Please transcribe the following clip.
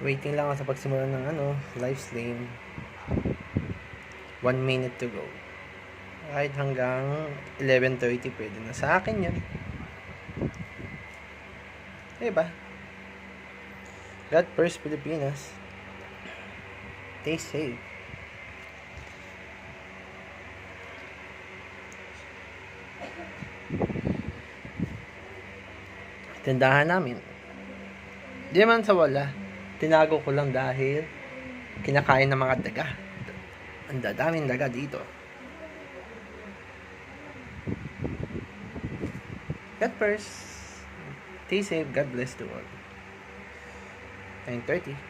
Waiting lang ako sa pagsimula ng live stream. 1 minute to go. Kahit hanggang 11:30 pwede na sa akin yun. Diba? God first, Pilipinas. Stay safe. Tindahan namin. Di man sa wala. Tinago ko lang dahil kinakain ng mga daga. Ang dadaming daga dito. God first. Stay safe. God bless the world. 9:30.